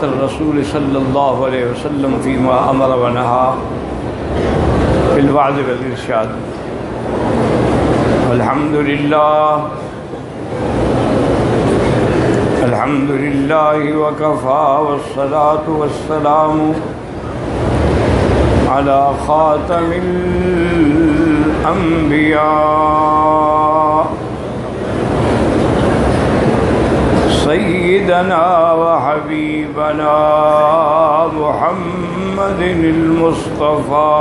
طاعة الرسول صلی اللہ علیہ وسلم فيما أمر ونهى في الوعظ والإرشاد. الحمد لله وكفى والصلاة والسلام على خاتم الأنبياء سيدنا وحبيبنا محمد المصطفى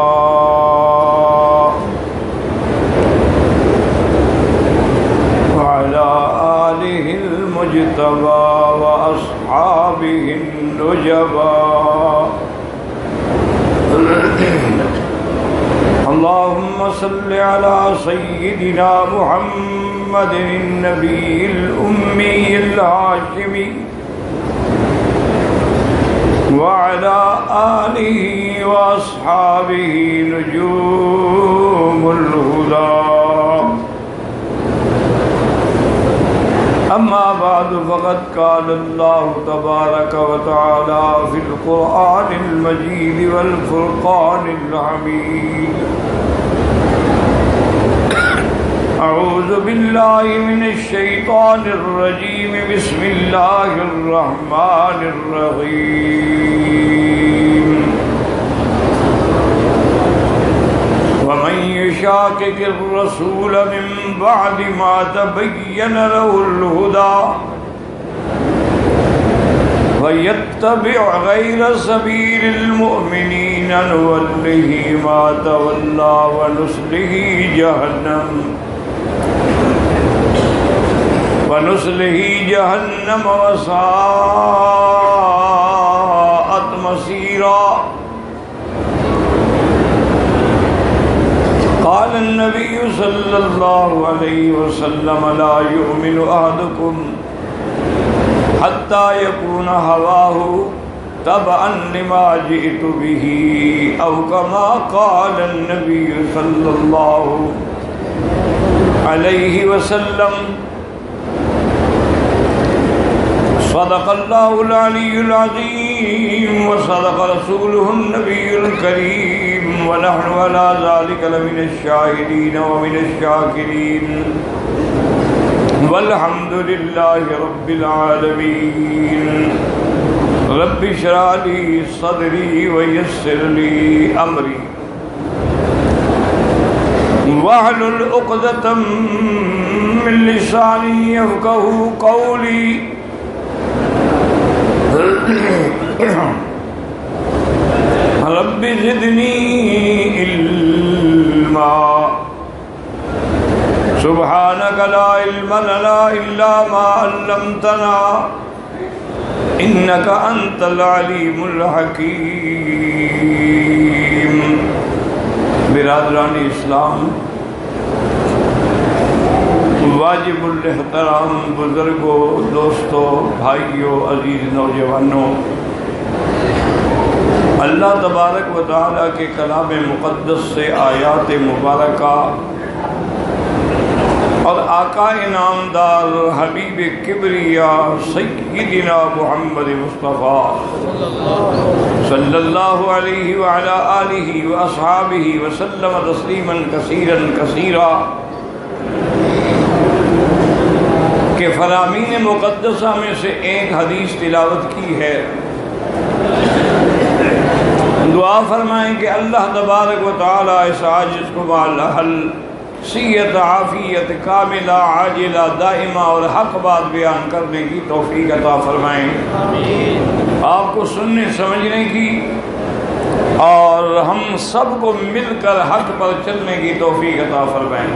وعلى آله المجتبى وأصحابه النجبى. اللهم صل على سيدنا محمد النبي الأمي الهاشمي وعلى آله وأصحابه نجوم الهدى. أما بعد فقد قال الله تبارك وتعالى في القرآن المجيد والفرقان الحميد. أعوذ بالله من الشيطان الرجيم. بسم الله الرحمن الرحيم. ومن يشاقق الرسول من بعد ما تبين له الهدى ويتبع غير سبيل المؤمنين نوله ما تولى ونصله جهنم وساءت مصيرا. قال النبي صلى الله عليه وسلم لا يؤمن أحدكم حتى يكون هواه تبعا لما جئت به أو كما قال النبي صلى الله عليه وسلم. صدق الله العلي العظيم وصدق رسوله النبي الكريم ونحن على ذلك لمن الشاهدين ومن الشاكرين والحمد لله رب العالمين. رب اشرح لي صدري ويسر لي أمري واحلل عقدة من لساني يفقهوا قولي. رب زدني علما سبحانك لا علم لنا إلا ما علمتنا إنك أنت العليم الحكيم. برادران اسلام، واجب الاحترام بزرگوں، دوستوں، بھائیوں، عزیز نوجوانوں، اللہ تبارک و تعالیٰ کے کلام مقدس سے آیات مبارکہ اور آقا انعامدار حبیب کبریا سیدنا محمد مصطفیٰ صلی اللہ علیہ وعلا آلہ واصحابہ وسلم تسلیما کثیرا کثیرا کہ فرامین مقدسہ میں سے ایک حدیث تلاوت کی ہے. دعا فرمائیں کہ اللہ تبارک و تعالیٰ اس عاجز کو بالحل صحت عافیت کاملہ عاجلہ دائمہ اور حق بات بیان کرنے کی توفیق عطا فرمائیں. آپ کو سننے سمجھنے کی اور ہم سب کو مل کر حق پر چلنے کی توفیق عطا فرمائیں.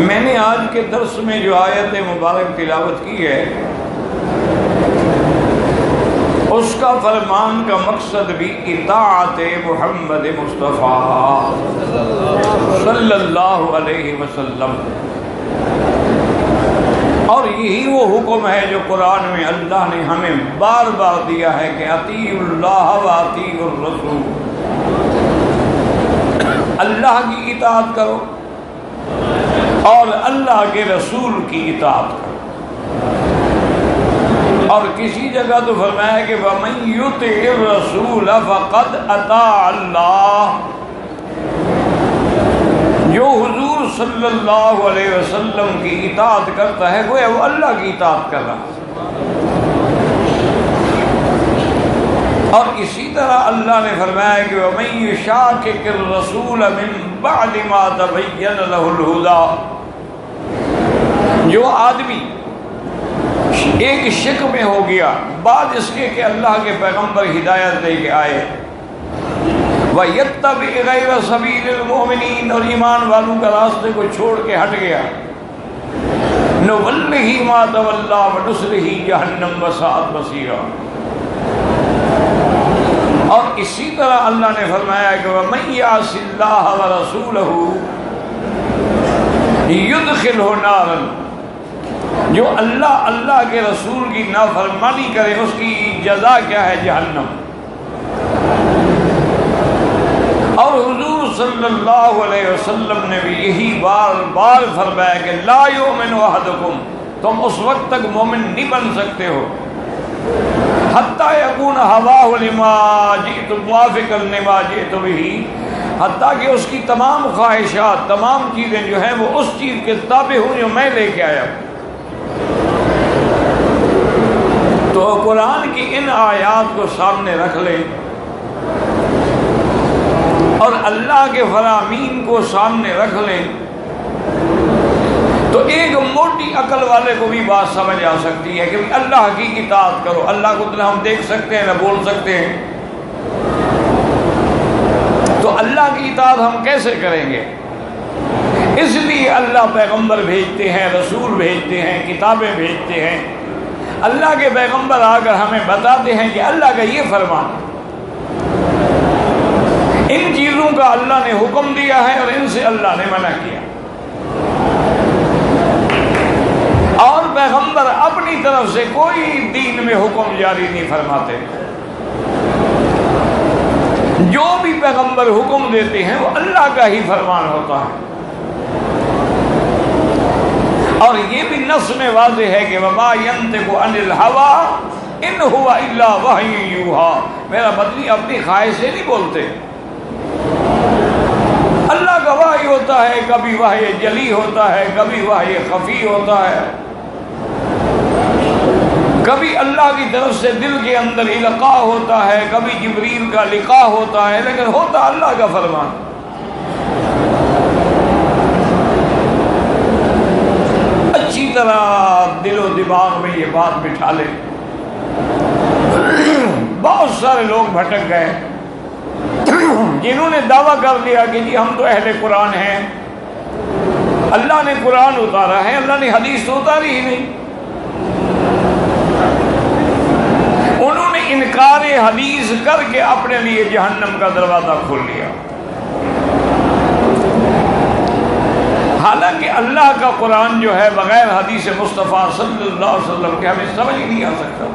میں نے آج کے درس میں جو آیت مبارک تلاوت کی ہے اس کا فرمان کا مقصد بھی اطاعت محمد مصطفیٰ صلی اللہ علیہ وسلم. اور یہی وہ حکم ہے جو قرآن میں اللہ نے ہمیں بار بار دیا ہے کہ اطیعوا اللہ و اطیعوا الرسول. اللہ کی اطاعت کرو اور اللہ کے رسول کی اطاعت کرو. اور کسی جگہ تو فرمایا کہ وَمَن يُطِعِ الرَّسُولَ فَقَدْ أَطَاعَ اللَّهَ، جو حضور صلی اللہ علیہ وسلم کی اطاعت کرتا ہے گویا وہ اللہ کی اطاعت کر رہا ہے۔ اور اسی طرح اللہ نے فرمایا کہ وَمَن يُشَاقِقِ الرَّسُولَ مِن بَعْدِ مَا تَبَيَّنَ لَهُ الْهُدَىٰ، جو آدمی ایک شک میں ہو گیا بعد اس کے کہ اللہ کے پیغمبر ہدایت دے کے آئے، وَيَتَّبِعْ غَيْرَ سَبِيلِ الْمُؤْمِنِينَ، اور ایمان والوں کا راستے کو چھوڑ کے ہٹ گیا، نُوَلِّهِ مَا تَوَلَّىٰ وَنُصْلِهِ جَهَنَّمَ وَسَاءَتْ مَصِيرًا۔ اور اسی طرح اللہ نے فرمایا کہ وَمَن يَعْصِ اللَّهَ وَرَسُولَهُ يُدْخِلْهُ نَارًا، جو اللہ کے رسول کی نافرمانی کرے اس کی جزا کیا ہے؟ جہنم۔ اور حضور صلی اللہ علیہ وسلم نے بھی یہی بار بار فرمایا کہ لا یؤمن احدکم، تم اس وقت تک مومن نہیں بن سکتے ہو حتی یکون ہواہ لما جئت موافقا لما جئت بہ، حتیٰ کہ اس کی تمام خواہشات، تمام چیزیں جو ہیں وہ اس چیز کے تابع ہوں جو میں لے کے آیا۔ تو قرآن کی ان آیات کو سامنے رکھ لیں اور اللہ کے فرامین کو سامنے رکھ لیں تو ایک موٹی عقل والے کو بھی بات سمجھ آ سکتی ہے کہ اللہ کی اطاعت کرو۔ اللہ کو نہ ہم دیکھ سکتے ہیں نہ بول سکتے ہیں، تو اللہ کی اطاعت ہم کیسے کریں گے؟ اس لیے اللہ پیغمبر بھیجتے ہیں، رسول بھیجتے ہیں، کتابیں بھیجتے ہیں۔ اللہ کے پیغمبر آ کر ہمیں بتاتے ہیں کہ اللہ کا یہ فرمان، ان چیزوں کا اللہ نے حکم دیا ہے اور ان سے اللہ نے منع کیا، اور پیغمبر اپنی طرف سے کوئی دین میں حکم جاری نہیں فرماتے۔ جو بھی پیغمبر حکم دیتے ہیں وہ اللہ کا ہی فرمان ہوتا ہے۔ اور یہ بھی نص میں واضح ہے کہ وَمَا يَنطِقُ عَنِ الْهَوَىٰ إِنْ هُوَ إِلَّا وَحْيٌ يُوحَىٰ، میرا بدنی اپنی خواہش سے نہیں بولتے، اللہ کا وحی ہوتا ہے، کبھی وحی جلی ہوتا ہے، کبھی وحی خفی ہوتا ہے، کبھی اللہ کی طرف سے دل کے اندر القاء ہوتا ہے، کبھی جبریل کا لقاء ہوتا ہے، لیکن ہوتا اللہ کا فرمان۔ اچھی طرح دل و دماغ میں یہ بات بٹھا لیں۔ بہت سارے لوگ بھٹک گئے جنہوں نے دعویٰ کر دیا کہ جی ہم تو اہل قرآن ہیں، اللہ نے قرآن اتارا ہے، اللہ نے حدیث تو اتاری ہی نہیں۔ انہوں نے انکار حدیث کر کے اپنے لیے جہنم کا دروازہ کھول لیا، حالانکہ اللہ کا قرآن جو ہے بغیر حدیث مصطفیٰ صلی اللہ علیہ وسلم کے ہمیں سمجھ ہی نہیں آ سکتا۔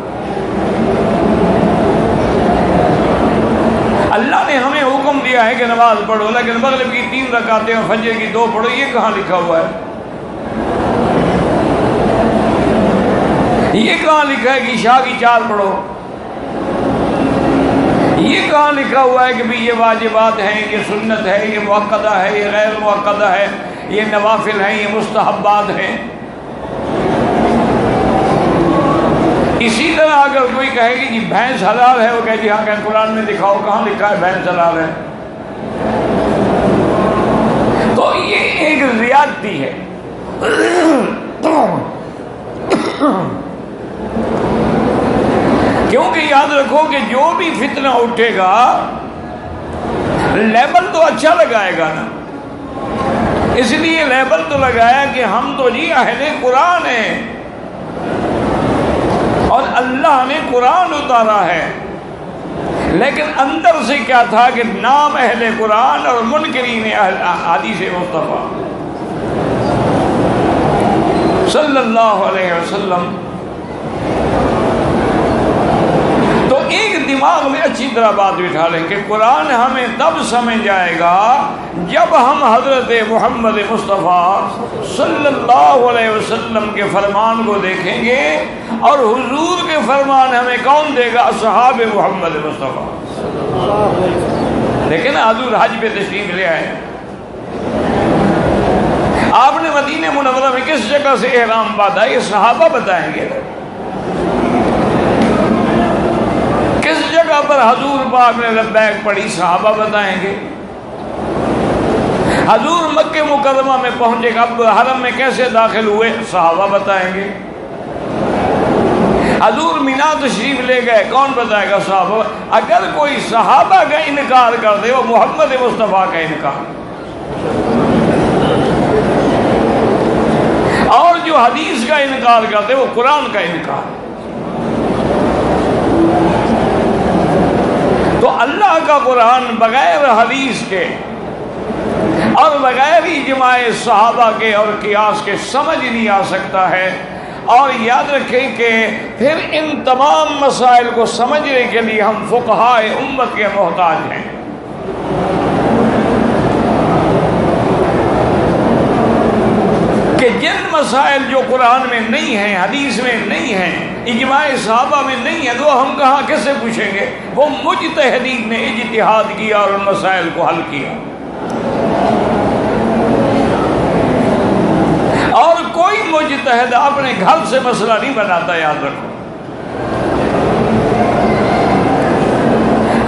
اللہ نے ہمیں حکم دیا ہے کہ نماز پڑھو، لیکن مغرب کی 3 رکعتیں اور فجر کی 2 پڑھو، یہ کہاں لکھا ہوا ہے؟ یہ کہاں لکھا ہے کہ عشاء کی 4 پڑھو؟ یہ کہاں لکھا ہوا ہے کہ بھی یہ واجبات ہیں، یہ سنت ہے، یہ مؤکدہ ہے، یہ غیر مؤکدہ ہے، یہ نوافل ہیں، یہ مستحبات ہیں؟ اسی طرح اگر کوئی کہے کہ جی بھینس حلال ہے، وہ کہے جی ہاں کہ قرآن میں دکھاؤ کہاں لکھا ہے بھینس حلال ہے؟ تو یہ ایک زیادتی ہے۔ کیونکہ یاد رکھو کہ جو بھی فتنہ اٹھے گا لیبل تو اچھا لگائے گا نا، اس لیے لیبل تو لگایا کہ ہم تو جی اہل قرآن ہیں اور اللہ نے قرآن اتارا ہے، لیکن اندر سے کیا تھا کہ نام اہل قرآن اور منکرین حدیث مصطفیٰ صلی اللہ علیہ وسلم۔ تو ایک دماغ میں اچھی طرح بات بٹھا لیں کہ قرآن ہمیں تب سمجھ آئے گا جب ہم حضرت محمد مصطفیٰ صلی اللہ علیہ وسلم کے فرمان کو دیکھیں گے، اور حضور کے فرمان ہمیں کون دے گا؟ اصحاب محمد مصطفیٰ۔ لیکن حضور حج پہ تشریف لے آئے، آپ نے مدینہ منورہ میں کس جگہ سے احرام باندھا یہ صحابہ بتائیں گے۔ کس جگہ پر حضور پاک نے لبیک پڑھی صحابہ بتائیں گے۔ حضور مکہ مکرمہ میں پہنچے، اب حرم میں کیسے داخل ہوئے صحابہ بتائیں گے۔ حضور مینا تشریف لے گئے، کون بتائے گا؟ صحابہ۔ اگر کوئی صحابہ کا انکار کر دے وہ محمد مصطفیٰ کا انکار، اور جو حدیث کا انکار کرتے وہ قرآن کا انکار۔ تو اللہ کا قرآن بغیر حدیث کے اور بغیر اجماع صحابہ کے اور قیاس کے سمجھ نہیں آ سکتا ہے۔ اور یاد رکھیں کہ پھر ان تمام مسائل کو سمجھنے کے لیے ہم فقہائے امت کے محتاج ہیں۔ کہ جن مسائل جو قرآن میں نہیں ہیں، حدیث میں نہیں ہیں، اجماع صحابہ میں نہیں ہے، تو ہم کہاں کس سے پوچھیں گے؟ وہ مجتہدین نے اجتہاد کیا اور ان مسائل کو حل کیا۔ اور کوئی مجتہد اپنے گھر سے مسئلہ نہیں بناتا، یاد رکھو۔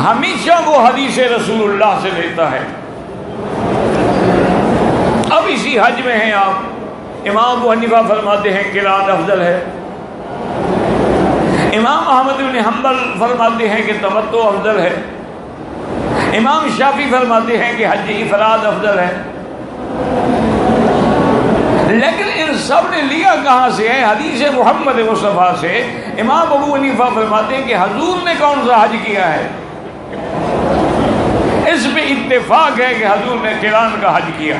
ہمیشہ وہ حدیث رسول اللہ سے لیتا ہے۔ اب اسی حج میں ہیں آپ، امام ابو حنیفہ فرماتے ہیں قران افضل ہے، امام احمد بن حنبل فرماتے ہیں کہ تمتع افضل ہے، امام شافعی فرماتے ہیں کہ حج افراد افضل ہے۔ لیکن ان سب نے لیا کہاں سے ہے؟ حدیث محمد مصطفیٰ سے۔ امام ابو حنیفہ فرماتے ہیں کہ حضور نے کون سا حج کیا ہے؟ اس پہ اتفاق ہے کہ حضور نے قران کا حج کیا۔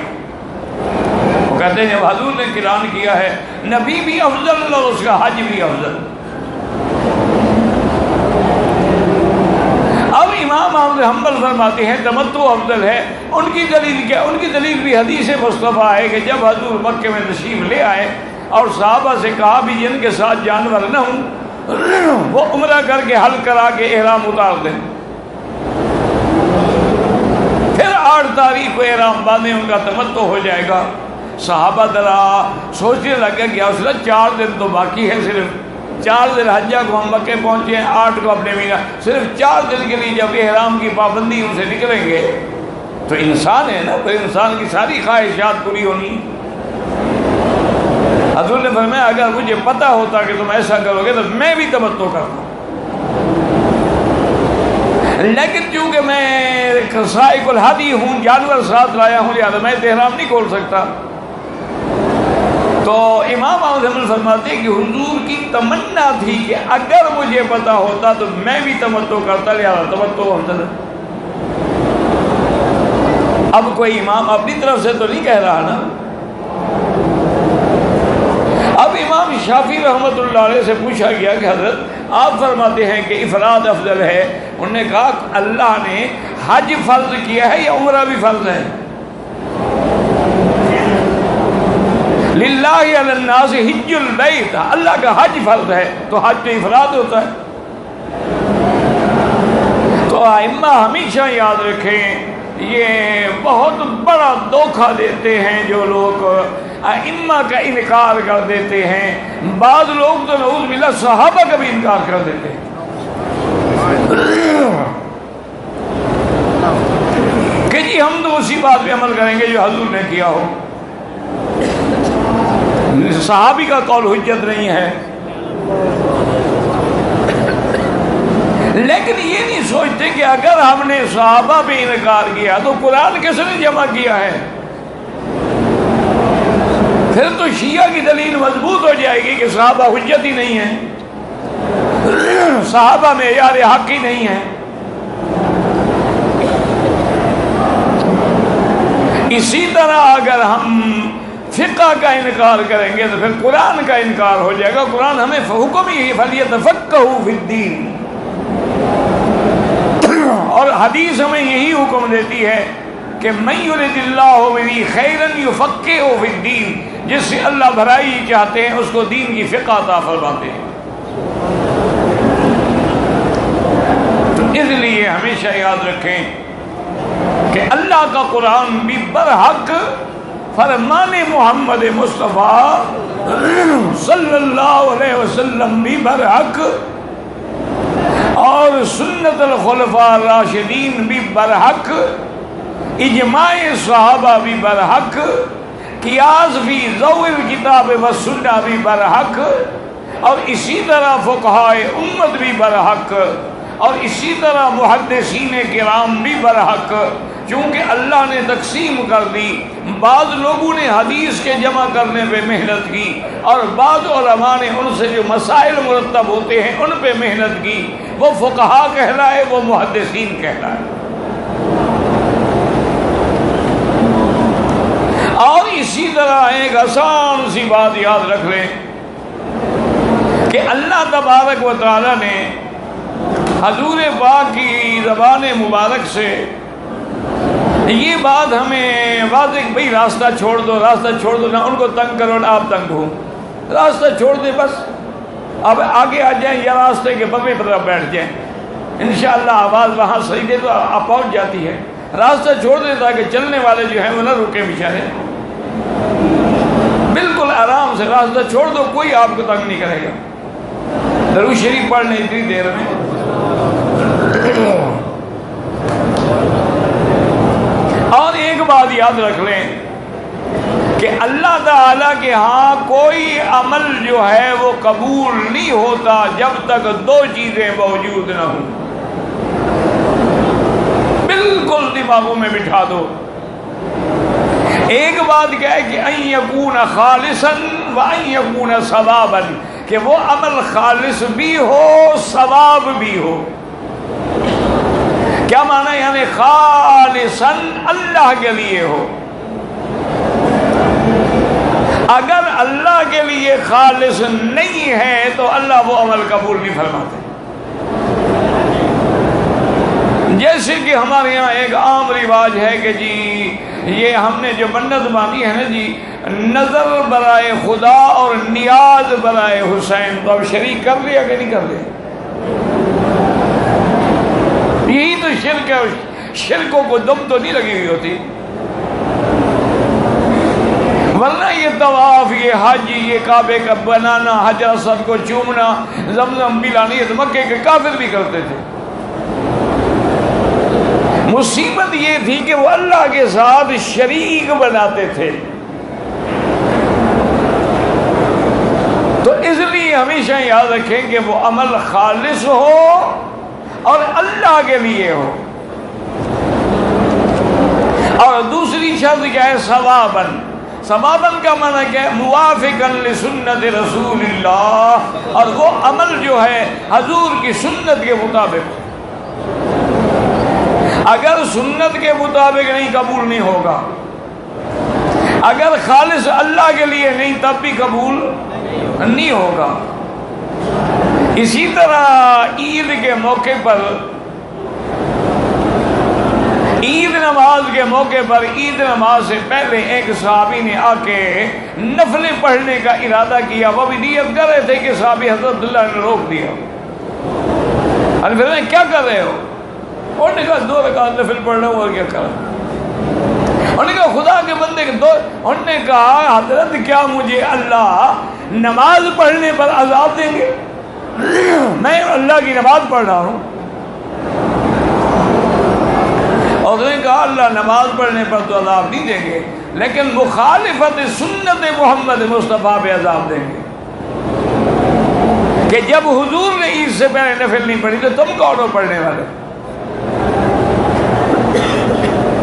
وہ کہتے ہیں جب حضور نے قران کیا ہے، نبی بھی افضل اور اس کا حج بھی افضل۔ اب امام احمد حنبل فرماتے ہیں تمتع افضل ہے۔ ان کی دلیل کیا؟ ان کی دلیل بھی حدیث مصطفیٰ ہے کہ جب حضور مکہ میں تشریف لے آئے اور صحابہ سے کہا بھی جن کے ساتھ جانور نہ ہوں وہ عمرہ کر کے حل کرا کے احرام اتار دیں، پھر 8 تاریخ کو احرام باندھیں، ان کا تمتع ہو جائے گا۔ صحابہ ذرا سوچنے لگے کہ اس 4 دن تو باقی ہے، صرف 4 ذی الحجہ کو ہم مکہ پہنچے ہیں، 8 کو اپنے مینا، صرف 4 دن کے لیے جب احرام کی پابندی ان سے نکلیں گے تو انسان ہے نا، تو انسان کی ساری خواہشات پوری ہونی۔ حضور نے فرمایا اگر مجھے پتا ہوتا کہ تم ایسا کرو گے تو میں بھی تمتع کرتا، لیکن چونکہ میں سائق الہدی ہوں، جانور ساتھ لایا ہوں، لہٰذا میں احرام نہیں کھول سکتا۔ تو امام احمد حنبل فرماتے ہیں کہ حضور کی تمنا تھی کہ اگر مجھے پتا ہوتا تو میں بھی تمتع کرتا، لہٰذا تمتع افضل ہے۔ اب کوئی امام اپنی طرف سے تو نہیں کہہ رہا نا۔ اب امام شافعی رحمۃ اللہ علیہ سے پوچھا گیا کہ حضرت آپ فرماتے ہیں کہ افراد افضل ہے، انہوں نے کہا اللہ نے حج فرض کیا ہے یا عمرہ بھی فرض ہے؟ للہ علی الناس حج البیت، اللہ کا حج فرض ہے تو حج تو افراد ہوتا ہے۔ تو ائمہ ہمیشہ یاد رکھیں، یہ بہت بڑا دھوکہ دیتے ہیں جو لوگ ائمہ کا انکار کر دیتے ہیں۔ بعض لوگ تو نعوذ باللہ صحابہ کا بھی انکار کر دیتے ہیں کہ جی ہم تو اسی بات پہ عمل کریں گے جو حضور نے کیا ہو۔ صحابی کا قول حجت نہیں ہے، لیکن یہ نہیں سوچتے کہ اگر ہم نے صحابہ پہ انکار کیا تو قرآن کس نے جمع کیا ہے؟ پھر تو شیعہ کی دلیل مضبوط ہو جائے گی کہ صحابہ حجت ہی نہیں ہے، صحابہ معیار حق ہی نہیں ہے۔ اسی طرح اگر ہم فقہ کا انکار کریں گے تو پھر قرآن کا انکار ہو جائے گا۔ قرآن ہمیں حکم ہی فَلْيَتَفَقَّهُوا فِي الدِّينِ، اور حدیث ہمیں یہی حکم دیتی ہے کہ من یرد اللہ بہ خیرا یفقہہ فی الدین، جس سے اللہ بھلائی چاہتے ہیں اس کو دین کی فقہ عطا فرماتے ہیں۔ تو اس لیے ہمیشہ یاد رکھیں کہ اللہ کا قرآن بھی برحق فرمان محمد مصطفیٰ صلی اللہ علیہ وسلم بھی برحق، اور سنت الخلفاء الراشدین بھی برحق، اجماع صحابہ بھی برحق، قیاس فی ضوء الکتاب والسنہ بھی برحق، اور اسی طرح فقہائے امت بھی برحق، اور اسی طرح محدثین کرام بھی برحق، چونکہ اللہ نے تقسیم کر دی۔ بعض لوگوں نے حدیث کے جمع کرنے پہ محنت کی، اور بعض علماء نے ان سے جو مسائل مرتب ہوتے ہیں ان پہ محنت کی، وہ فقہا کہلائے، وہ محدثین کہلائے۔ اور اسی طرح ایک آسان سی بات یاد رکھ لیں کہ اللہ تبارک و تعالی نے حضور پاک کی زبان مبارک سے یہ بات ہمیں واضح، بھئی راستہ چھوڑ دو، راستہ چھوڑ دو، نہ ان کو تنگ کرو نہ آپ تنگ ہو، راستہ چھوڑ دے بس، اب آگے آ جائیں یا راستے کے بغے پر بیٹھ جائیں، انشاءاللہ آواز وہاں صحیح دے تو آپ پہنچ جاتی ہے۔ راستہ چھوڑ دے تاکہ چلنے والے جو ہیں وہ نہ رکے بیچارے، بالکل آرام سے راستہ چھوڑ دو، کوئی آپ کو تنگ نہیں کرے گا۔ درود شریف پڑھ لیں اتنی دیر میں۔ اور ایک بات یاد رکھ لیں کہ اللہ تعالیٰ کے ہاں کوئی عمل جو ہے وہ قبول نہیں ہوتا جب تک دو چیزیں موجود نہ ہوں۔ بالکل دماغوں میں بٹھا دو۔ ایک بات کیا ہے کہ ان یکون خالصا و ان یکون ثوابا، کہ وہ عمل خالص بھی ہو ثواب بھی ہو۔ کیا معنی؟ یعنی خالصا اللہ کے لیے ہو۔ اگر اللہ کے لیے خالص نہیں ہے تو اللہ وہ عمل قبول نہیں فرماتے۔ جیسے کہ ہمارے یہاں ایک عام رواج ہے کہ جی یہ ہم نے جو منت مانی ہے نا جی، نظر برائے خدا اور نیاز برائے حسین، تو اب شریک کر لیا کہ نہیں کر لیا؟ یہی تو شرک ہے۔ شرکوں کو دم تو نہیں لگی ہوئی ہوتی، ورنہ یہ طواف، یہ حج، یہ کعبے کا بنانا، حجر اسود کو چومنا، زمزم پلانا، یہ تو مکے کے کافر بھی کرتے تھے۔ مصیبت یہ تھی کہ وہ اللہ کے ساتھ شریک بناتے تھے۔ تو اس لیے ہمیشہ یاد رکھیں کہ وہ عمل خالص ہو اور اللہ کے لیے ہو۔ اور دوسری شرط کیا ہے؟ ثواباً۔ ثواباً کا معنی کیا ہے؟ موافقاً لسنت رسول اللہ، اور وہ عمل جو ہے حضور کی سنت کے مطابق۔ اگر سنت کے مطابق نہیں قبول نہیں ہوگا، اگر خالص اللہ کے لیے نہیں تب بھی قبول نہیں ہوگا۔ اسی طرح عید کے موقع پر، عید نماز کے موقع پر، عید نماز سے پہلے ایک صحابی نے آ کے نفل پڑھنے کا ارادہ کیا، وہ بھی نیت کر رہے تھے کہ صحابی حضرت عبداللہ نے روک دیا۔ پھر کیا کر رہے ہو؟ انہوں نے کہا 2 رکعت نفل پڑھ رہا ہوں، اور کیا کرا؟ انہوں نے کہا خدا کے بندے کے 2۔ انہوں نے کہا حضرت کیا مجھے اللہ نماز پڑھنے پر عذاب دیں گے؟ میں اللہ کی نماز پڑھ رہا ہوں۔ اور انہوں نے کہا اللہ نماز پڑھنے پر تو عذاب نہیں دیں گے، لیکن مخالفت سنت محمد مصطفیٰ پہ عذاب دیں گے، کہ جب حضور نے عید سے پہلے نفل نہیں پڑھی تو تم کون ہو پڑھنے والے؟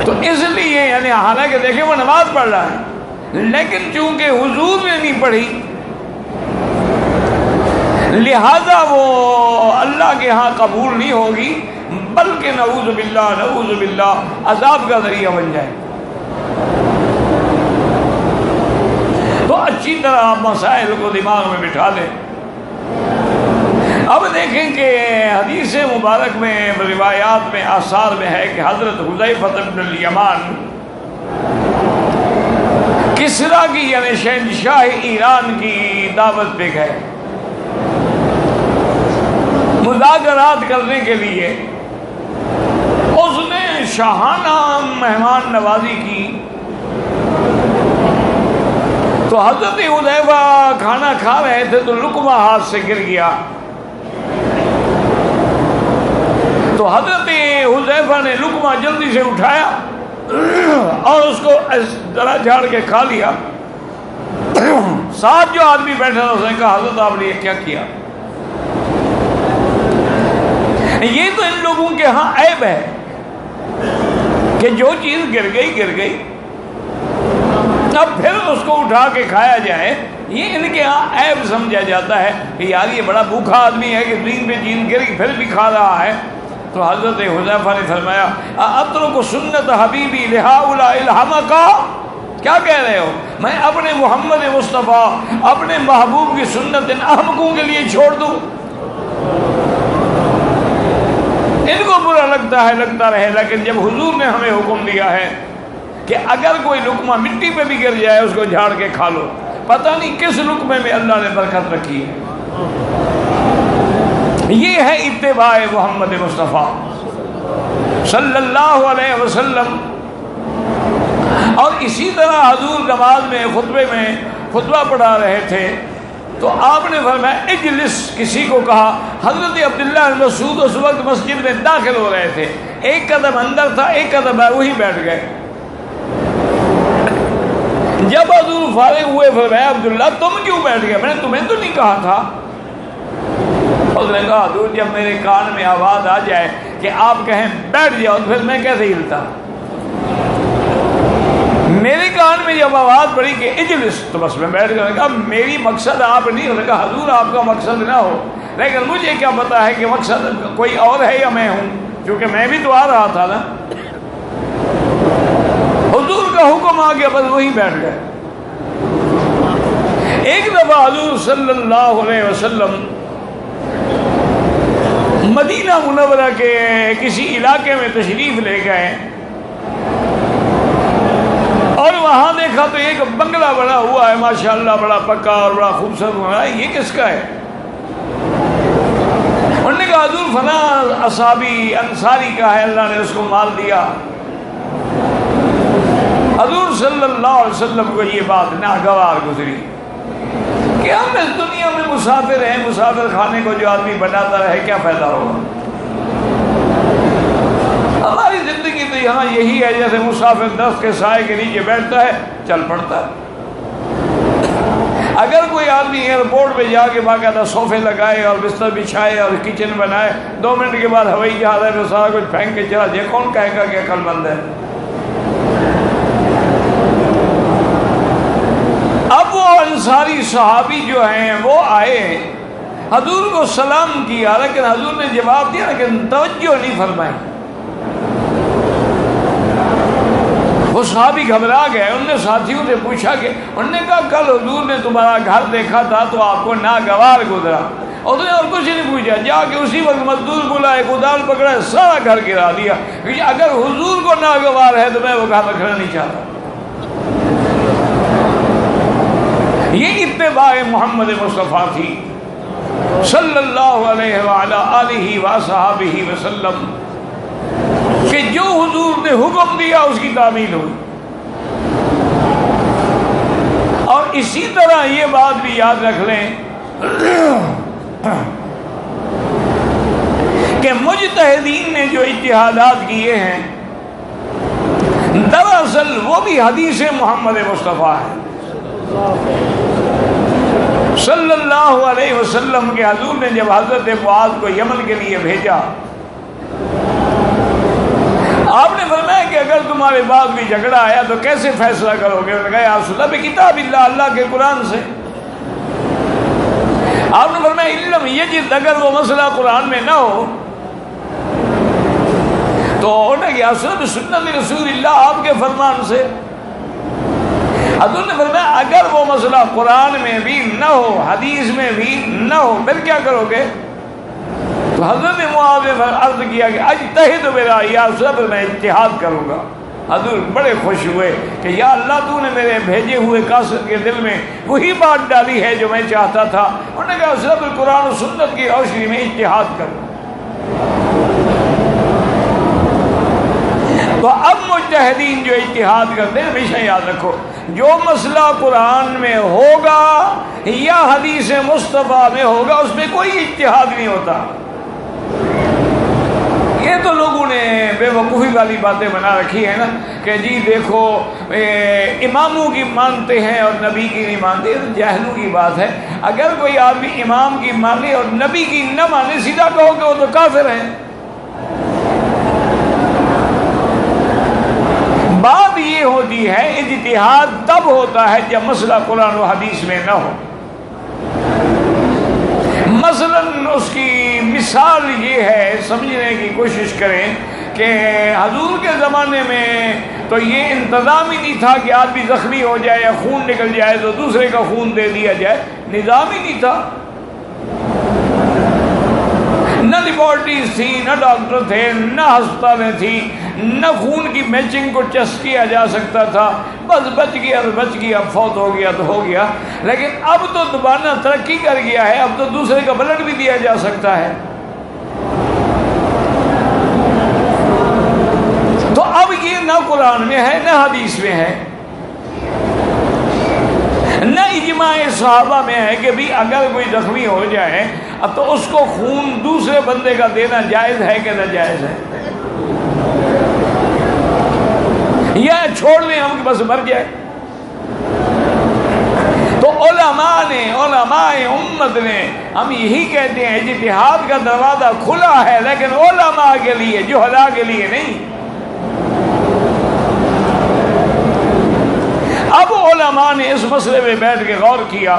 تو اس لیے یعنی حالانکہ دیکھیں وہ نماز پڑھ رہا ہے، لیکن چونکہ حضور نے نہیں پڑھی لہذا وہ اللہ کے ہاں قبول نہیں ہوگی، بلکہ نعوذ باللہ عذاب کا ذریعہ بن جائے۔ تو اچھی طرح آپ مسائل کو دماغ میں بٹھا لیں۔ اب دیکھیں کہ حدیث مبارک میں روایات میں آثار میں ہے کہ حضرت حذیفہ بن الیمان کسریٰ کی یعنی شہنشاہ ایران کی دعوت پہ گئے مذاکرات کرنے کے لیے. اس نے شاہانہ مہمان نوازی کی. تو حضرت حذیفہ کھانا کھا رہے تھے تو لقمہ ہاتھ سے گر گیا. تو حضرت حذیفہ نے لقمہ جلدی سے اٹھایا اور اس کو ذرا جھاڑ کے کھا لیا. ساتھ جو آدمی بیٹھا تھا اس نے کہا حضرت آپ نے یہ کیا کیا؟ یہ تو ان لوگوں کے ہاں عیب ہے کہ جو چیز گر گئی اب پھر اس کو اٹھا کے کھایا جائے. یہ ان کے ہاں عیب سمجھا جاتا ہے کہ یار یہ بڑا بھوکا آدمی ہے کہ دین پہ چیز گر گئی پھر بھی کھا رہا ہے. تو حضرت حذیفہ نے فرمایا اترک سنت حبیبی لہؤلاء الحمقا، کیا کہہ رہے ہو؟ میں اپنے محمد مصطفیٰ اپنے محبوب کی سنت ان احمقوں کے لیے چھوڑ دوں؟ ان کو برا لگتا ہے، لگتا رہے، لیکن جب حضور نے ہمیں حکم دیا ہے کہ اگر کوئی لقمہ مٹی پہ بھی گر جائے اس کو جھاڑ کے کھا لو، پتہ نہیں کس لقمے میں اللہ نے برکت رکھی ہے. یہ ہے اتباع محمد مصطفیٰ صلی اللہ علیہ وسلم. اور اسی طرح حضور نماز میں خطبہ پڑھا رہے تھے تو آپ نے فرمایا اجلس، کسی کو کہا. حضرت عبداللہ بن مسعود اس وقت مسجد میں داخل ہو رہے تھے، ایک قدم اندر تھا ایک قدم وہی بیٹھ گئے. جب حضور فارغ ہوئے فرمایا عبداللہ تم کیوں بیٹھ گئے؟ میں نے تمہیں تو نہیں کہا تھا. اس نے کہا حضور جب میرے کان میں آواز آ جائے کہ آپ کہیں بیٹھ جاؤ تو پھر میں کیسے ہلتا؟ میرے کان میں جب آواز پڑی کہ اجلس تو بس میں بیٹھ گیا. کہا میری مقصد آپ نہیں. انہوں نے کہا حضور آپ کا مقصد نہ ہو، لیکن مجھے کیا پتا ہے کہ مقصد کوئی اور ہے یا میں ہوں، کیونکہ میں بھی تو آ رہا تھا نا. حضور کا حکم آ گیا بس وہی بیٹھ گئے. ایک دفعہ حضور صلی اللہ علیہ وسلم مدینہ منورہ کے کسی علاقے میں تشریف لے گئے اور وہاں دیکھا تو ایک بنگلہ بنا ہوا ہے ماشاءاللہ، بڑا پکا اور بڑا خوبصورت بنا ہے. یہ کس کا ہے؟ انہوں نے کہا حضور فلاں اصحابی انصاری کا ہے، اللہ نے اس کو مال دیا. حضور صلی اللہ علیہ وسلم کو یہ بات ناگوار گزری کہ ہم اس دنیا میں مسافر ہیں، مسافر خانے کو جو آدمی بناتا رہے کیا فائدہ ہوگا؟ ہماری زندگی تو یہاں یہی ہے جیسے مسافر درخت کے سائے کے نیچے بیٹھتا ہے چل پڑتا ہے. اگر کوئی آدمی ایئرپورٹ پہ جا کے باقاعدہ صوفے لگائے اور بستر بچھائے اور کچن بنائے، 2 منٹ کے بعد ہوائی جہاز ہے سارا کچھ پھینک کے چلا جائے، کون کہے گا کہ عقل مند ہے؟ اب وہ انصاری صحابی جو ہیں وہ آئے، حضور کو سلام کیا، لیکن حضور نے جواب دیا لیکن توجہ نہیں فرمائی. وہ صحابی گھبرا گئے. انہوں نے ساتھیوں سے پوچھا کہ انہوں نے کہا کل حضور نے تمہارا گھر دیکھا تھا تو آپ کو ناگوار گزرا. اس نے اور کچھ نہیں پوچھا، جا کے اسی وقت مزدور بلائے، کدال پکڑا، سارا گھر گرا دیا. کیونکہ اگر حضور کو ناگوار ہے تو میں وہ گھر رکھنا نہیں چاہتا. یہ اتباع محمد مصطفیٰ تھی صلی اللہ علیہ وعلی آلہ وصحبہ وسلم کہ جو حضور نے حکم دیا اس کی تعمیل ہوئی. اور اسی طرح یہ بات بھی یاد رکھ لیں کہ مجتہدین نے جو اجتہادات کیے ہیں دراصل وہ بھی حدیث محمد مصطفیٰ ہے صلی اللہ علیہ وسلم کے. حضور نے جب حضرت معاذ کو یمن کے لیے بھیجا، آپ نے فرمایا کہ اگر تمہارے بعد بھی جھگڑا آیا تو کیسے فیصلہ کرو گے؟ انہوں نے کہا یا رسول اللہ بکتاب اللہ، اللہ کے قرآن سے. آپ نے فرمایا علم یجد، اگر وہ مسئلہ قرآن میں نہ ہو تو انہوں نے کہا سنت سنت رسول اللہ، آپ کے فرمان سے. حضور نے فرمایا اگر وہ مسئلہ قرآن میں بھی نہ ہو، حدیث میں بھی نہ ہو، پھر کیا کرو گے؟ تو حضرت معاذ نے عرض کیا کہ اجتہد میرا یا صبر، میں اجتہاد کروں گا۔ حضور بڑے خوش ہوئے کہ یا اللہ تو نے میرے بھیجے ہوئے قاصد کے دل میں وہی بات ڈالی ہے جو میں چاہتا تھا۔ انہوں نے کہا صبر قرآن و سنت کی روشنی میں اجتہاد کروں۔ تو اب مجتہدین جو اجتہاد کرتے ہیں ہمیشہ یاد رکھو، جو مسئلہ قرآن میں ہوگا یا حدیث مصطفیٰ میں ہوگا اس میں کوئی اجتہاد نہیں ہوتا۔ یہ تو لوگوں نے بے وقوفی والی باتیں بنا رکھی ہے نا کہ جی دیکھو اماموں کی مانتے ہیں اور نبی کی نہیں مانتے، یہ تو جاہلوں کی بات ہے۔ اگر کوئی آدمی امام کی مانے اور نبی کی نہ مانے، سیدھا کہو کہ وہ تو کافر ہیں۔ بات یہ ہوتی ہے اجتہاد تب ہوتا ہے جب مسئلہ قرآن و حدیث میں نہ ہو۔ مثلا اس کی مثال یہ ہے، سمجھنے کی کوشش کریں کہ حضور کے زمانے میں تو یہ انتظام ہی نہیں تھا کہ آدمی زخمی ہو جائے یا خون نکل جائے تو دوسرے کا خون دے دیا جائے، نظام ہی نہیں تھا۔ نہ لیبارٹریز تھی، نہ ڈاکٹر تھے، نہ ہسپتالیں تھیں، نہ خون کی میچنگ کو ٹیسٹ کیا جا سکتا تھا۔ بس بچ گیا تو بچ گیا، فوت ہو گیا تو ہو گیا۔ لیکن اب تو دوبارہ ترقی کر گیا ہے، اب تو دوسرے کا بلڈ بھی دیا جا سکتا ہے۔ تو اب یہ نہ قرآن میں ہے نہ حدیث میں ہے، نہ اجماع صحابہ میں ہے کہ بھی اگر کوئی زخمی ہو جائے اب تو اس کو خون دوسرے بندے کا دینا جائز ہے کہ ناجائز ہے، یا چھوڑ لیں ہم کہ بس مر جائے۔ تو علماء امت نے ہم یہی کہتے ہیں اجتہاد کا دروازہ کھلا ہے، لیکن علماء کے لیے، جہلاء کے لیے نہیں۔ اب علماء نے اس مسئلے میں بیٹھ کے غور کیا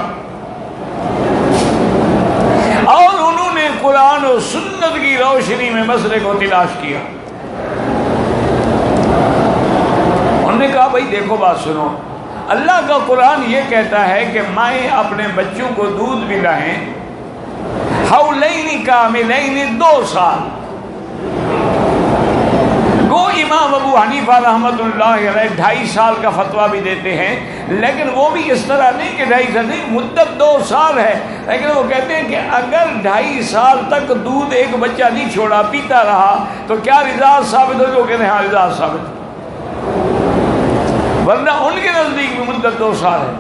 اور انہوں نے قرآن و سنت کی روشنی میں مسئلے کو تلاش کیا۔ انہوں نے کہا بھائی دیکھو بات سنو، اللہ کا قرآن یہ کہتا ہے کہ مائیں اپنے بچوں کو دودھ پلائیں حولین کاملین، 2 سال۔ وہ امام ابو حنیفہ رحمۃ اللہ علیہ 2.5 سال کا فتویٰ بھی دیتے ہیں، لیکن وہ بھی اس طرح نہیں کہ 2.5 سال نہیں، مدت 2 سال ہے، لیکن وہ کہتے ہیں کہ اگر 2.5 سال تک دودھ ایک بچہ نہیں چھوڑا، پیتا رہا تو کیا رضاعت ثابت ہوگی؟ وہ کہتے ہیں ہاں رضاعت ثابت، ورنہ ان کے نزدیک بھی مدت 2 سال ہے۔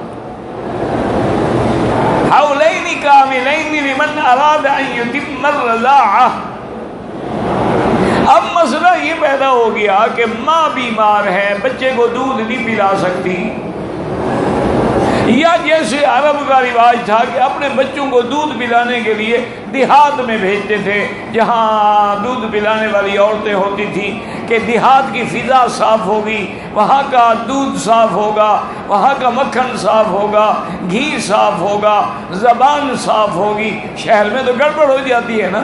حولین کاملین لمن اراد ان یتم الرضاعہ۔ اب مسئلہ یہ پیدا ہو گیا کہ ماں بیمار ہے، بچے کو دودھ نہیں پلا سکتی، یا جیسے عرب کا رواج تھا کہ اپنے بچوں کو دودھ پلانے کے لیے دیہات میں بھیجتے تھے، جہاں دودھ پلانے والی عورتیں ہوتی تھیں کہ دیہات کی فضا صاف ہوگی، وہاں کا دودھ صاف ہوگا، وہاں کا مکھن صاف ہوگا، گھی صاف ہوگا، زبان صاف ہوگی۔ شہر میں تو گڑبڑ ہو جاتی ہے نا۔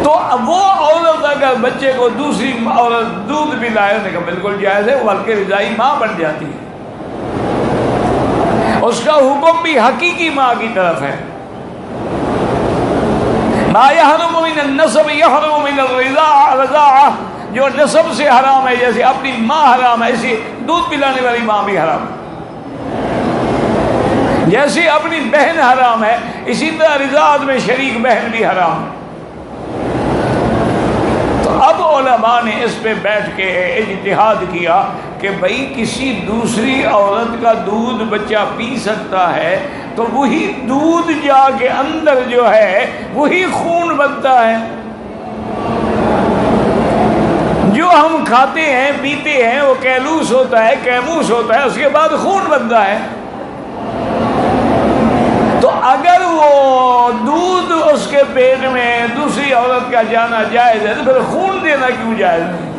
تو وہ عورت اگر بچے کو دوسری عورت دودھ پلائے، اس نے کہا بالکل جائز ہے، وہ بلکہ رضائی ماں بن جاتی ہے، اس کا حکم بھی حقیقی ماں کی طرف ہے۔ ما یحرم من النسب یحرم من الرضاعہ، جو نسب سے حرام ہے، جیسے اپنی ماں حرام ہے، اسی دودھ پلانے والی ماں بھی حرام ہے۔ جیسے اپنی بہن حرام ہے، اسی طرح رضاعت میں شریک بہن بھی حرام ہے۔ تو اب علماء نے اس پہ بیٹھ کے اجتہاد کیا کہ بھئی کسی دوسری عورت کا دودھ بچہ پی سکتا ہے تو وہی دودھ جا کے اندر جو ہے وہی خون بنتا ہے، جو ہم کھاتے ہیں پیتے ہیں وہ کیلوس ہوتا ہے، کیموس ہوتا ہے، اس کے بعد خون بنتا ہے۔ تو اگر وہ دودھ اس کے پیٹ میں دوسری عورت کا جانا جائز ہے تو پھر خون دینا کیوں جائز نہیں؟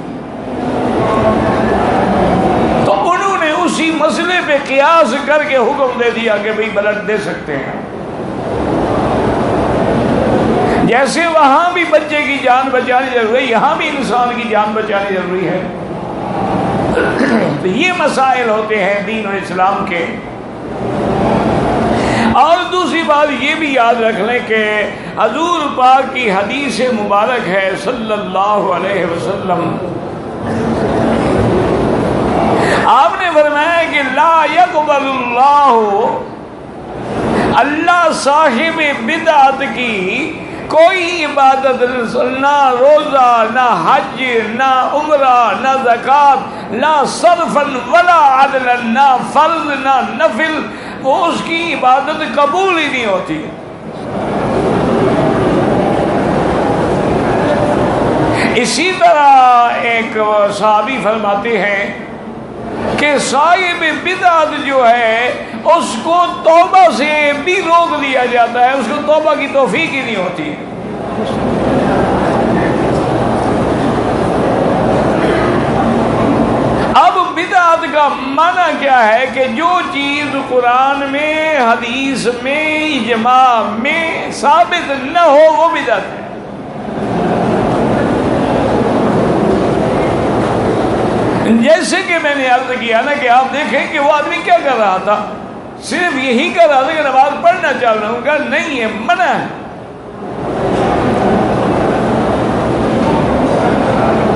تو انہوں نے اسی مسئلے پہ قیاس کر کے حکم دے دیا کہ بھئی بلڈ دے سکتے ہیں۔ جیسے وہاں بھی بچے کی جان بچانی ضروری ہے، یہاں بھی انسان کی جان بچانی ضروری ہے۔ تو یہ مسائل ہوتے ہیں دین و اسلام کے۔ اور دوسری بات یہ بھی یاد رکھ لیں کہ حضور پاک کی حدیث مبارک ہے صلی اللہ علیہ وسلم، آپ نے فرمایا کہ لا یقبل اللہ صاحب بدعت کی کوئی عبادت، نہ روزہ، نہ حج، نہ عمرہ، نہ زکوٰۃ، نہ صرفا ولا عدلا، نہ فرض نہ نفل، وہ اس کی عبادت قبول ہی نہیں ہوتی۔ اسی طرح ایک صحابی فرماتے ہیں کہ صاحب بدعت جو ہے اس کو توبہ سے بھی روک دیا جاتا ہے، اس کو توبہ کی توفیق ہی نہیں ہوتی۔ اب بدعت کا معنی کیا ہے کہ جو چیز قرآن میں، حدیث میں، اجماع میں ثابت نہ ہو وہ بدعت ہے۔ جیسے کہ میں نے عرض کیا نا کہ آپ دیکھیں کہ وہ آدمی کیا کر رہا تھا، صرف یہی کر رہا تھا کہ نماز پڑھنا چاہ رہا ہوں، کہا نہیں ہے، منع ہے۔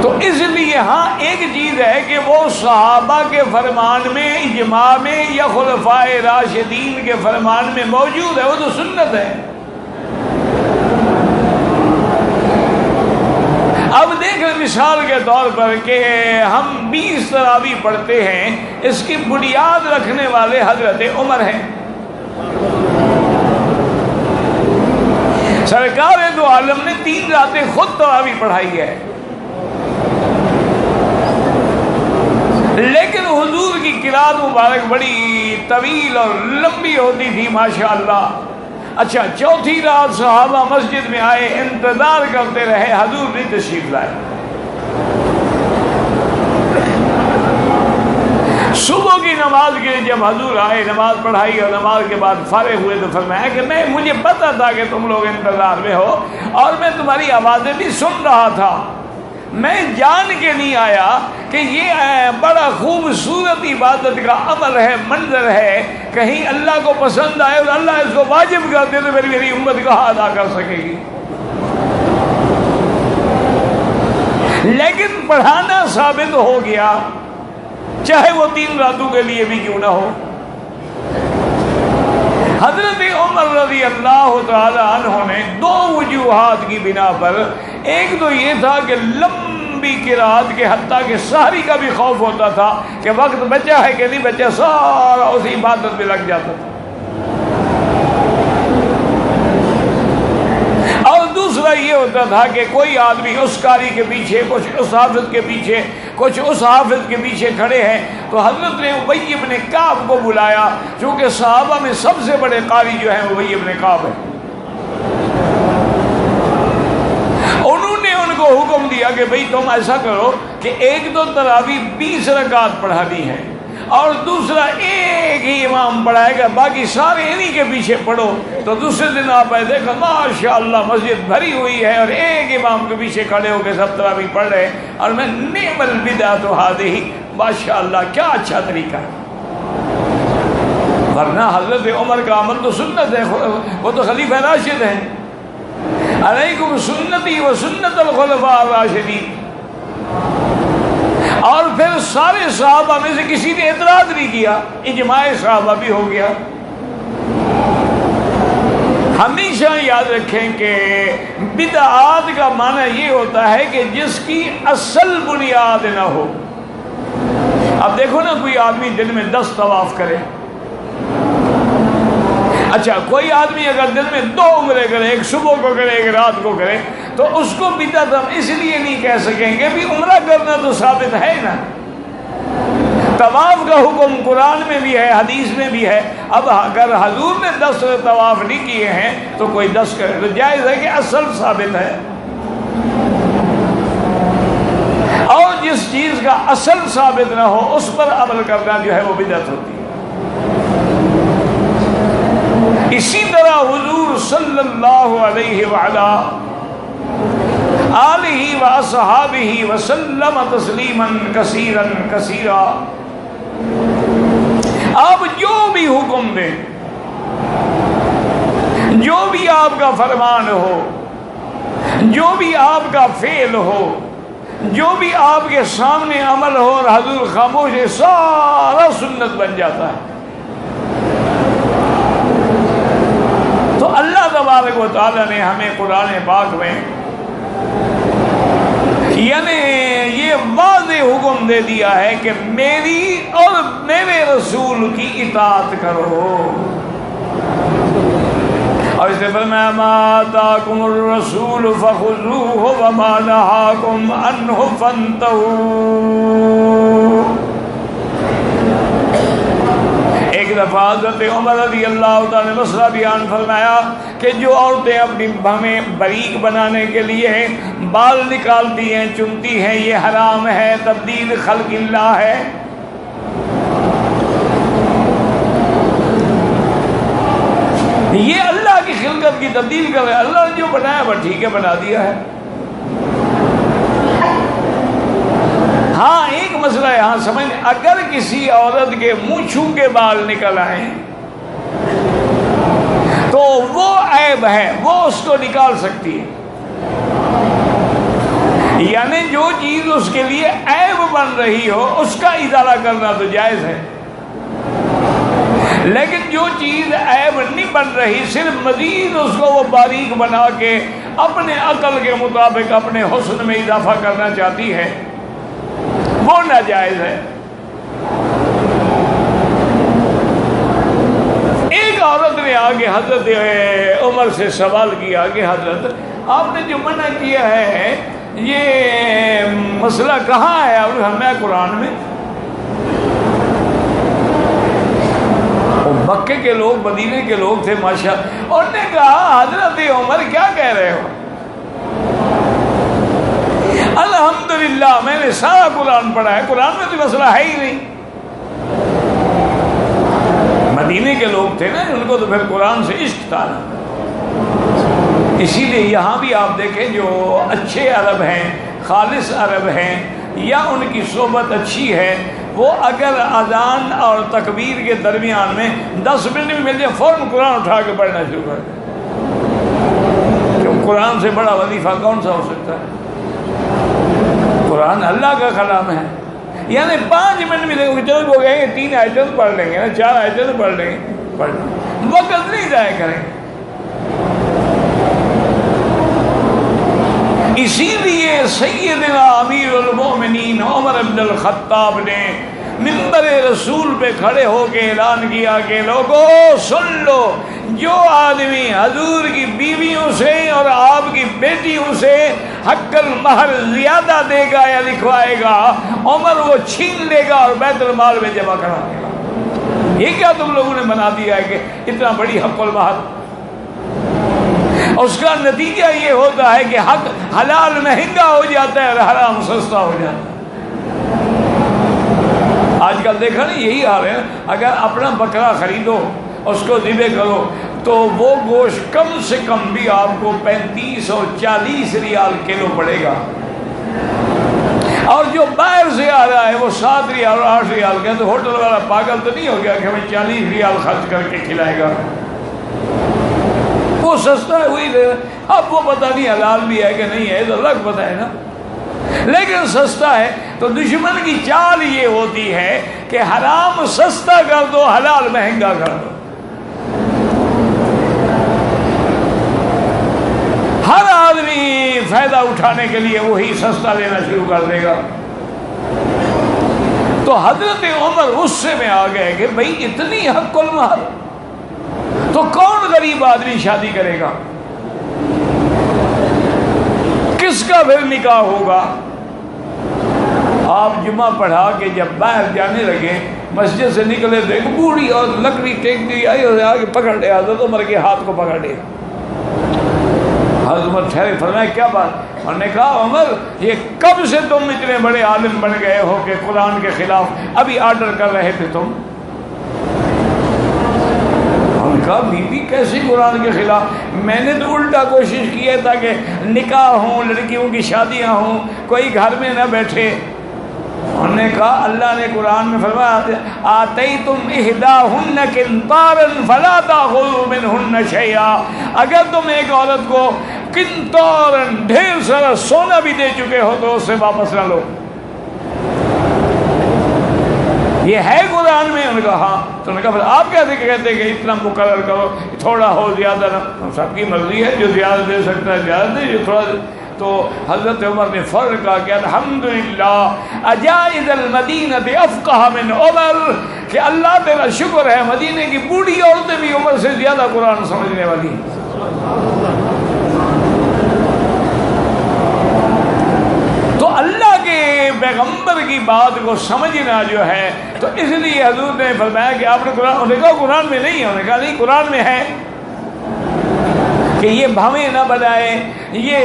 تو اس لیے ہاں ایک چیز ہے کہ وہ صحابہ کے فرمان میں، اجماع میں، یا خلفائے راشدین کے فرمان میں موجود ہے، وہ تو سنت ہے۔ اب دیکھ مثال کے طور پر کہ ہم 20 تراویح پڑھتے ہیں، اس کی بنیاد رکھنے والے حضرت عمر ہیں۔ سرکار دو عالم نے 3 راتیں خود تراویح پڑھائی ہے، لیکن حضور کی قرات مبارک بڑی طویل اور لمبی ہوتی تھی ماشاءاللہ۔ اچھا، چوتھی رات صحابہ مسجد میں آئے، انتظار کرتے رہے، حضور نے تشریف لائے۔ صبح کی نماز کے لیے جب حضور آئے، نماز پڑھائی اور نماز کے بعد فارغ ہوئے تو فرمایا کہ مجھے پتا تھا کہ تم لوگ انتظار میں ہو اور میں تمہاری آوازیں بھی سن رہا تھا، میں جان کے نہیں آیا کہ یہ بڑا خوبصورت عبادت کا عمل ہے، منظر ہے، کہیں اللہ کو پسند آئے اور اللہ اس کو واجب کر دے تو میری امت کہاں ادا کر سکے گی۔ لیکن پڑھانا ثابت ہو گیا، چاہے وہ 3 راتوں کے لیے بھی کیوں نہ ہو۔ حضرت عمر رضی اللہ تعالی عنہ نے 2 وجوہات کی بنا پر، ایک تو یہ تھا کہ لمبی قرات کے حتیٰ کہ سحری کا بھی خوف ہوتا تھا کہ وقت بچا ہے کہ نہیں بچا، سارا اس عبادت میں لگ جاتا تھا۔ اور دوسرا یہ ہوتا تھا کہ کوئی آدمی اس قاری کے پیچھے، کچھ اس حافظ کے پیچھے، کچھ اس حافظ کے پیچھے کھڑے ہیں، تو حضرت نے ابی بن کعب کو بلایا، چونکہ صحابہ میں سب سے بڑے قاری جو ہیں ابی بن کعب ہیں۔ انہوں نے ان کو حکم دیا کہ بھئی تم ایسا کرو کہ ایک تو تراویح 20 رکعت پڑھانی ہے، اور دوسرا ایک ہی امام پڑھائے گا، باقی سارے انہی کے پیچھے پڑھو۔ تو دوسرے دن آپ آئے دیکھا ماشاءاللہ مسجد بھری ہوئی ہے اور ایک امام کے پیچھے کھڑے ہو کے سب تراویح پڑھ رہے ہیں، اور میں نعم البدعۃ ھذہ، ماشاءاللہ کیا اچھا طریقہ ہے۔ ورنہ حضرت عمر کا عمل تو سنت ہے، وہ تو خلیفہ راشد ہیں، علیکم سنتی و سنت الخلفاء الراشدین۔ اور پھر سارے صحابہ میں سے کسی نے اعتراض نہیں کیا، اجماع صحابہ بھی ہو گیا۔ ہمیشہ یاد رکھیں کہ بدعات کا معنی یہ ہوتا ہے کہ جس کی اصل بنیاد نہ ہو۔ اب دیکھو نا، کوئی آدمی دن میں 10 طواف کرے، اچھا کوئی آدمی اگر دن میں 2 عمرے کرے، ایک صبح کو کرے ایک رات کو کرے، تو اس کو بدعت ہم اس لیے نہیں کہہ سکیں گے بھی عمرہ کرنا تو ثابت ہے نا۔ طواف کا حکم قرآن میں بھی ہے، حدیث میں بھی ہے۔ اب اگر حضور نے 10 طواف نہیں کیے ہیں تو کوئی 10 کرے تو جائز ہے کہ اصل ثابت ہے۔ اور جس چیز کا اصل ثابت نہ ہو اس پر عمل کرنا جو ہے وہ بدعت ہوتی ہے۔ اسی طرح حضور صلی اللہ علیہ وعلا آلہ و اصحابہ وسلم تسلیما کثیرا کثیرا، آپ جو بھی حکم دیں جو بھی آپ کا فرمان ہو، جو بھی آپ کا فعل ہو، جو بھی آپ کے سامنے عمل ہو اور حضور خاموش ہے، سارا سنت بن جاتا ہے۔ تو اللہ تبارک و تعالیٰ نے ہمیں قرآن پاک میں یعنی یہ واضح حکم دے دیا ہے کہ میری اور میرے رسول کی اطاعت کرو، اور اس نے فرمایا ما آتاکم الرسول فخذوہ وما نہاکم عنہ فانتہوا۔ ایک دفعہ حضرت عمر رضی اللہ تعالی نے مسئلہ بیان فرمایا کہ جو عورتیں اپنی ہمیں بریک بنانے کے لیے بال نکالتی ہیں، چنتی ہیں، یہ حرام ہے، تبدیل خلق اللہ ہے۔ یہ اللہ کی خلقت کی تبدیل کر رہے، اللہ نے جو بنایا وہ ٹھیک ہے، بنا دیا ہے۔ ہاں ایک مسئلہ یہاں سمجھ، اگر کسی عورت کے مونچھوں کے بال نکل آئیں تو وہ عیب ہے، وہ اس کو نکال سکتی ہے، یعنی جو چیز اس کے لیے عیب بن رہی ہو اس کا ازالہ کرنا تو جائز ہے، لیکن جو چیز عیب نہیں بن رہی، صرف مزید اس کو وہ باریک بنا کے اپنے عقل کے مطابق اپنے حسن میں اضافہ کرنا چاہتی ہے، وہ ناجائز ہے۔ ایک عورت نے آگے حضرت عمر سے سوال کیا کہ حضرت آپ نے جو منع کیا ہے یہ مسئلہ کہاں ہے؟ اور ہمیں قرآن میں۔ مکے کے لوگ، مدینے کے لوگ تھے ماشاء، اور نے کہا حضرت عمر کیا کہہ رہے ہو؟ الحمدللہ میں نے سارا قرآن پڑھا ہے، قرآن میں تو مسئلہ ہے ہی نہیں۔ مدینے کے لوگ تھے نا، ان کو تو پھر قرآن سے عشق تھا، اسی لیے یہاں بھی آپ دیکھیں جو اچھے عرب ہیں، خالص عرب ہیں، یا ان کی صحبت اچھی ہے، وہ اگر اذان اور تکبیر کے درمیان میں 10 منٹ بھی مل جائے فوراً قرآن اٹھا کے پڑھنا شروع کر دیں، کیوں قرآن سے بڑا وظیفہ کون سا ہو سکتا ہے؟ قرآن اللہ کا کلام ہے، یعنی 5 منٹ بھی دیکھو کہ چلو وہ کہیں گے 3 آیتیں پڑھ لیں گے نا، 4 آیتیں پڑھ لیں گے، وقت نہیں ضائع کریں گے۔ اسی لیے سیدنا امیر المومنین عمر بن الخطاب نے منبر رسول پہ کھڑے ہو کے اعلان کیا کہ لوگو سن لو، جو آدمی حضور کی بیویوں سے اور آپ کی بیٹیوں سے حق المہر زیادہ دے گا یا لکھوائے گا، عمر وہ چھین لے گا اور بیت المال میں جمع کرا دے گا۔ یہ کیا تم لوگوں نے بنا دیا ہے کہ اتنا بڑی حق المہر؟ اس کا نتیجہ یہ ہوتا ہے کہ حق حلال مہنگا ہو جاتا ہے اور حرام سستا ہو جاتا ہے۔ آج کل دیکھا نہیں یہی حال ہے، اگر اپنا بکرا خریدو اس کو ذبح کرو تو وہ گوشت کم سے کم بھی آپ کو 35 اور 40 ریال کلو پڑے گا، اور جو باہر سے آ رہا ہے وہ 7 ریال اور 8 ریال کا، تو ہوٹل والا پاگل تو نہیں ہو گیا کہ ہمیں 40 ریال خرچ کر کے کھلائے گا؟ وہ سستا ہے وہی دے، اب وہ پتہ نہیں حلال بھی ہے کہ نہیں ہے، تو الگ پتہ ہے نا، لیکن سستا ہے۔ تو دشمن کی چال یہ ہوتی ہے کہ حرام سستا کر دو، حلال مہنگا کر دو۔ ہر آدمی فائدہ اٹھانے کے لیے وہی سستا لینا شروع کر دے گا۔ تو حضرت عمر غصے میں آ گئے کہ بھئی اتنی حق المہر، تو کون غریب آدمی شادی کرے گا؟ کس کا پھر نکاح ہوگا؟ آپ جمعہ پڑھا کے جب باہر جانے لگے، مسجد سے نکلے تو ایک بوڑھی اور لکڑی ٹیک دی آئی اور آگے پکڑ لیا، حضرت عمر کے ہاتھ کو پکڑ لیا۔ حضرت عمر ٹھہرے، فرمایا کیا بات؟ اور نے کہا عمر یہ کب سے تم اتنے بڑے عالم بن گئے ہو کہ قرآن کے خلاف ابھی آرڈر کر رہے تھے تم؟ ہم نے کہا بی بی کیسے قرآن کے خلاف؟ میں نے تو الٹا کوشش کی ہے تاکہ نکاح ہوں، لڑکیوں کی شادیاں ہوں، کوئی گھر میں نہ بیٹھے۔ انہوں نے کہا اللہ نے قرآن میں فرمایا آتیتم احداہن قنطارا فلا تاخذوا منہن شیئا، اگر تم ایک عورت کو قنطارا ڈھیر سارا سونا بھی دے چکے ہو تو اس سے واپس نہ لو. یہ ہے قرآن میں؟ انہوں نے کہا ہاں. تو انہوں نے کہا پھر آپ کیسے کہتے ہیں کہ اتنا مقرر کرو، تھوڑا ہو زیادہ نہ؟ سب کی مرضی ہے، جو زیادہ دے سکتا ہے زیادہ دے، جو تھوڑا دے. تو حضرت عمر نے فوراً کہا کہ الحمدللہ اجائز المدینہ افقہ من عمر، کہ اللہ تیرا شکر ہے مدینے کی بوڑھی عورتیں بھی عمر سے زیادہ قرآن سمجھنے والی ہیں. تو اللہ کے پیغمبر کی بات کو سمجھنا جو ہے، تو اس لیے حضور نے فرمایا کہ آپ نے قرآن، انہوں نے کہا قرآن میں نہیں ہے، انہوں نے کہا نہیں قرآن میں ہے کہ یہ بھویں نہ بنائے، یہ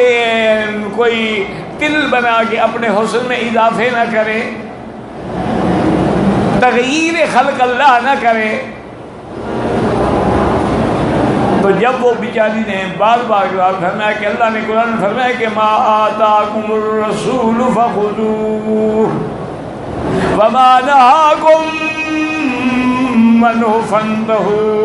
کوئی تل بنا کے اپنے حسن میں اضافے نہ کرے، تغییر خلق اللہ نہ کرے. تو جب وہ بیچاری نے بار بار فرمایا کہ اللہ نے قرآن میں فرمایا کہ ما آتاکم الرسول فخذوہ وما نہاکم عنہ فانتہوا،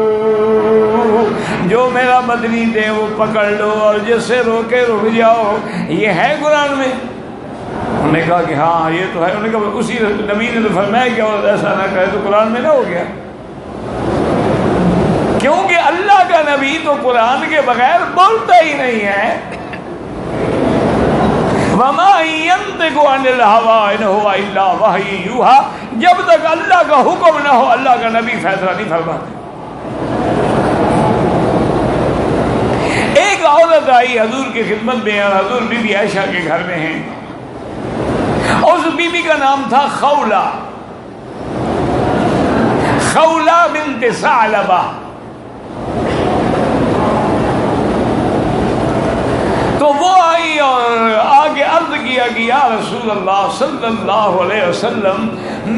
جو میرا مدنی دے وہ پکڑ لو اور جس سے روکے رک جاؤ. یہ ہے قرآن میں؟ انہوں نے کہا کہ ہاں یہ تو ہے. انہوں نے کہا اسی نبی نے تو فرمایا کہ اور ایسا نہ کرے، تو قرآن میں نہ ہو گیا؟ کیونکہ اللہ کا نبی تو قرآن کے بغیر بولتا ہی نہیں ہے. وَمَا يَنطِقُ عَنِ الْهَوَىٰ إِنْ هُوَ إِلَّا وَحْيٌ يُوحَىٰ، جب تک اللہ کا حکم نہ ہو اللہ کا نبی فیصلہ نہیں فرماتے. ایک عورت آئی حضور کی خدمت میں، اور حضور بی بی عائشہ کے گھر میں ہیں. اس بی بی کا نام تھا خولہ، خولہ بنت ثعلبہ. تو وہ آئی اور آگے عرض کیا کہ یا رسول اللہ صلی اللہ علیہ وسلم،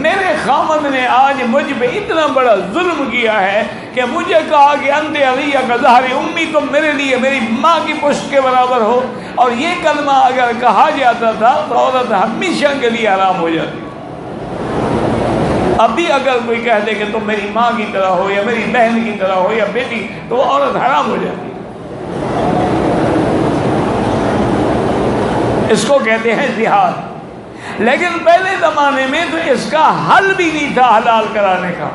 میرے خامد نے آج مجھ پہ اتنا بڑا ظلم کیا ہے کہ مجھے کہا کہ انت علیہ کا ظہر امی، تم میرے لیے میری ماں کی پشت کے برابر ہو. اور یہ کلمہ اگر کہا جاتا تھا تو عورت ہمیشہ کے لیے حرام ہو جاتی. ابھی اگر کوئی کہہ دے کہ تم میری ماں کی طرح ہو یا میری بہن کی طرح ہو یا بیٹی، تو وہ عورت حرام ہو جاتی. اس کو کہتے ہیں جہاد. لیکن پہلے زمانے میں تو اس کا حل بھی نہیں تھا حلال کرانے کا،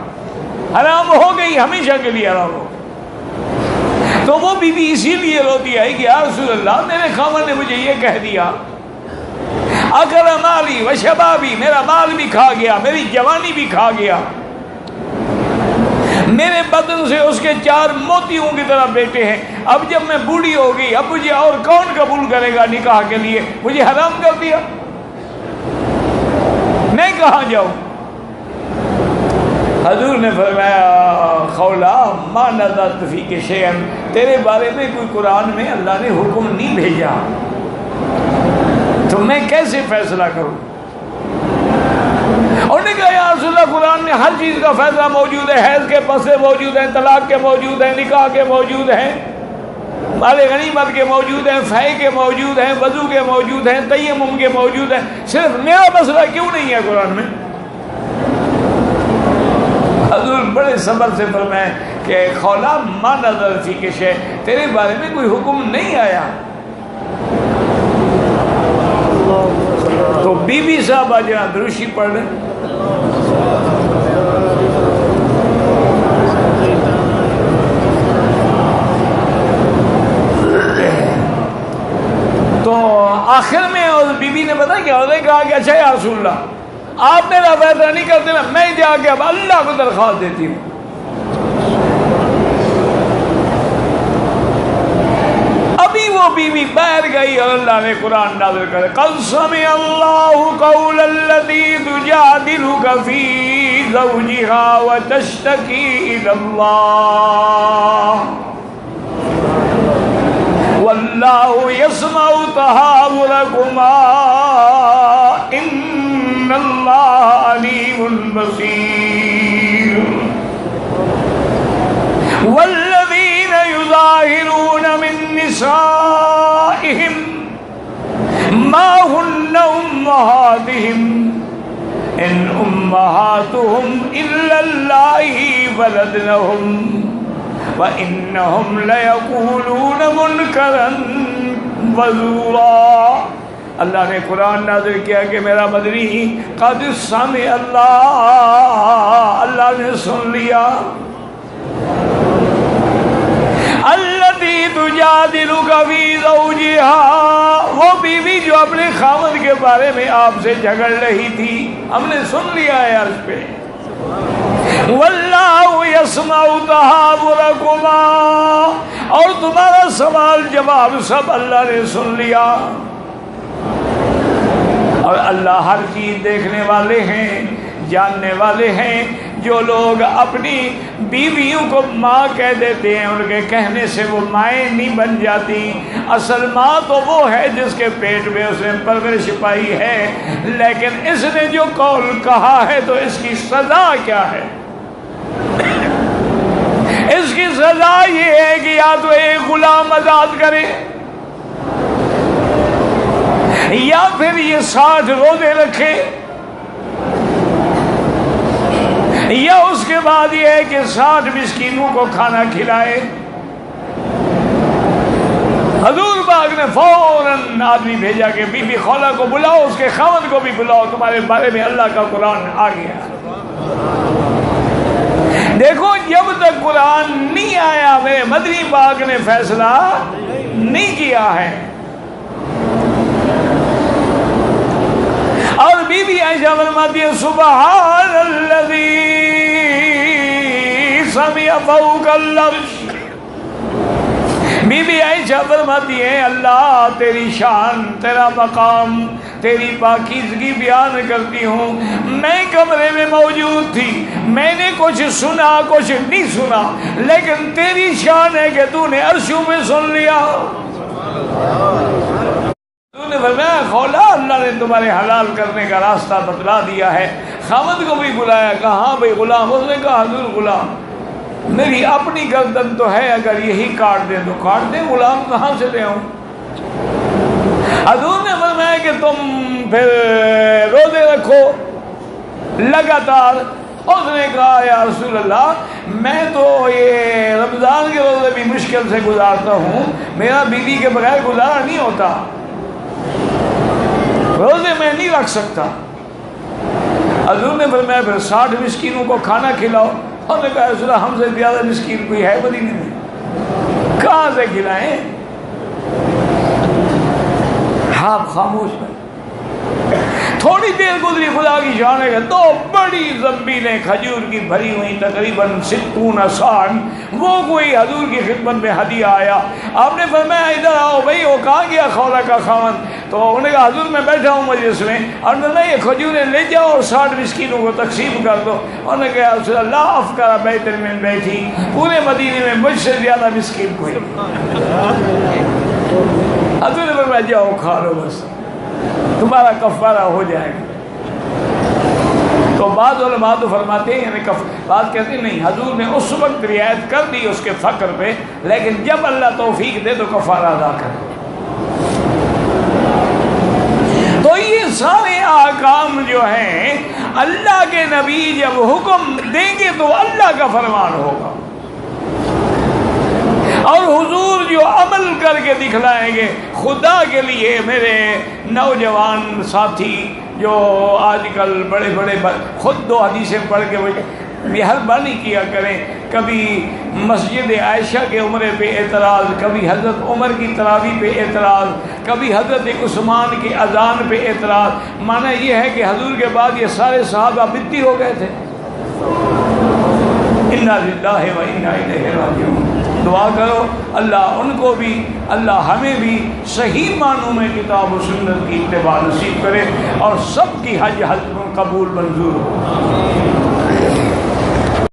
حرام ہو گئی، ہمیشہ کے لیے حرام ہو. تو وہ بی بی اسی لیے روتی آئی کہ یا رسول اللہ میرے خاوند نے مجھے یہ کہہ دیا، اکل مالی و شبابی، میرا مال بھی کھا گیا، میری جوانی بھی کھا گیا، میرے بدن سے اس کے 4 موتیوں کی طرح بیٹے ہیں. اب جب میں بوڑھی ہو گئی، اب مجھے اور کون قبول کرے گا نکاح کے لیے؟ مجھے حرام کر دیا، میں کہاں جاؤں؟ حضور نے فرمایا خولہ ما نظرت فیک شیئا، تیرے بارے میں کوئی قرآن میں اللہ نے حکم نہیں بھیجا، تو میں کیسے فیصلہ کروں؟ انہوں نے کہا یا رسول اللہ قرآن میں ہر چیز کا فیصلہ موجود ہے، حیض کے پسے موجود ہیں، طلاق کے موجود ہیں، نکاح کے موجود ہیں، مال غنیمت کے موجود ہیں، فے کے موجود ہیں، وضو کے موجود ہیں، تیمم کے موجود ہیں، صرف میرا مسئلہ کیوں نہیں ہے قرآن میں؟ حضور بڑے صبر سے فرمائے کہ خولہ ما نظر فیک شیء، تیرے بارے میں کوئی حکم نہیں آیا. تو بی بی صاحبہ جہاں دروشی پڑھ لیں. تو آخر میں اس بی بی نے پتا کیا ہوتا ہے، کہا کہ اچھا یا رسول اللہ آپ میرا فیصلہ نہیں کرتے نا، میں جا کے اب اللہ کو درخواست دیتی ہوں. ابھی وہ بی بی باہر گئی اور اللہ نے قرآن نازل کر قد سمع اللہ قول التی تجادلک فی زوجها وتشتکی الی اللہ واللہ یسمع تحاورکما ان اللہ علیم بصیر والذین یظاہرون من نسائهم ما هن أمهاتهم ان امہاتہم الا اللہ ولدنہم وانہم لیقولون منکرا وزورا۔ اللہ نے قرآن نازل کیا کہ میرا مدنی قد سمع اللہ نے سن لیا، التی تجادلک فی زوجہا، وہ بیوی جو اپنے خاوند کے بارے میں آپ سے جھگڑ رہی تھی، ہم نے سن لیا ہے عرش پہ۔ واللہ یسمع تحاورکما، اور تمہارا سوال جواب سب اللہ نے سن لیا۔ اور اللہ ہر چیز دیکھنے والے ہیں، جاننے والے ہیں۔ جو لوگ اپنی بیویوں کو ماں کہہ دیتے ہیں، ان کے کہنے سے وہ مائیں نہیں بن جاتی۔ اصل ماں تو وہ ہے جس کے پیٹ میں اس نے پرورش پائی ہے، لیکن اس نے جو قول کہا ہے تو اس کی سزا کیا ہے؟ اس کی سزا یہ ہے کہ یا تو ایک غلام آزاد کرے، یا پھر یہ 60 روزے رکھے، یا اس کے بعد یہ ہے کہ 60 مسکینوں کو کھانا کھلائے۔ حضور پاک نے فوراً آدمی بھیجا کہ بی بی خولہ کو بلاؤ، اس کے خاوند کو بھی بلاؤ، تمہارے بارے میں اللہ کا قرآن آ گیا۔ دیکھو جب تک قرآن نہیں آیا میرے مدنی پاک نے فیصلہ نہیں کیا ہے۔ اور بی بی عائشہ فرماتی ہے سبحان الذی سمع فوق العرش، بی بی عائشہ فرماتی ہے اللہ تیری شان، تیرا مقام، تیری پاکیزگی بیان کرتی ہوں۔ میں کمرے میں موجود تھی، میں نے کچھ سنا کچھ نہیں سنا، لیکن تیری شان ہے کہ تو نے عرشوں میں سن لیا۔ تو نے فرمایا خولا اللہ نے تمہارے حلال کرنے کا راستہ بتلا دیا ہے۔ خاوند کو بھی بلایا، کہا بھئی غلام، اس نے کہا حضور غلام میری اپنی گردن تو ہے، اگر یہی کاٹ دیں تو کاٹ دیں، غلام کہاں سے لے آؤں؟ حضور نے فرمایا کہ تم پھر روزے رکھو لگاتار۔ اس نے کہا یا رسول اللہ میں تو یہ رمضان کے روزے بھی مشکل سے گزارتا ہوں، میرا بیوی کے بغیر گزارا نہیں ہوتا، روزے میں نہیں رکھ سکتا۔ حضور نے فرمایا پھر 60 مسکینوں کو کھانا کھلاؤ۔ اور نے کہا رسول اللہ ہم سے زیادہ مسکین کوئی ہے مدینے میں، کہاں سے کھلائیں؟ آپ خاموش ہیں۔ تھوڑی دیر گزری، خدا کی شان ہے کہ 2 بڑی زنبیلیں کھجور کی بھری ہوئی تقریباً 60 صاع، وہ کوئی حضور کی خدمت میں ہدیہ آیا۔ آپ نے فرمایا ادھر آؤ بھائی، وہ کہاں گیا خولہ کا خاوند؟ تو انہوں نے کہا حضور میں بیٹھا ہوں مجلس میں، اور نے یہ کھجوریں لے جاؤ اور 60 مسکینوں کو تقسیم کر دو۔ انہوں نے کہا رسول اللہ افکار بیت میں بیٹھی، پورے مدینے میں مجھ سے زیادہ مسکین کوئی۔ حضور نے فرمایا جاؤ کھا لو، بس تمہارا کفارہ ہو جائے گا۔ تو بعض علماء تو فرماتے ہیں یعنی بات کہتے ہیں نہیں، حضور نے اس وقت رعایت کر دی اس کے فقر پہ، لیکن جب اللہ توفیق دے تو کفارہ ادا کرے۔ تو یہ سارے احکام جو ہیں اللہ کے نبی جب حکم دیں گے تو اللہ کا فرمان ہوگا، اور حضور جو عمل کر کے دکھلائیں گے۔ خدا کے لیے میرے نوجوان ساتھی جو آج کل بڑے بڑے خود 2 حدیثیں پڑھ کے مہربانی کیا کریں، کبھی مسجد عائشہ کے عمرے پہ اعتراض، کبھی حضرت عمر کی تراویح پہ اعتراض، کبھی حضرت عثمان کی اذان پہ اعتراض۔ معنی یہ ہے کہ حضور کے بعد یہ سارے صحابہ بدعتی ہو گئے تھے۔ انا للہ و انا الیہ راجعون۔ دعا کرو اللہ ان کو بھی، اللہ ہمیں بھی صحیح معنوں میں کتاب و سنت کی اتباع نصیب کرے، اور سب کی حج قبول منظور ہو۔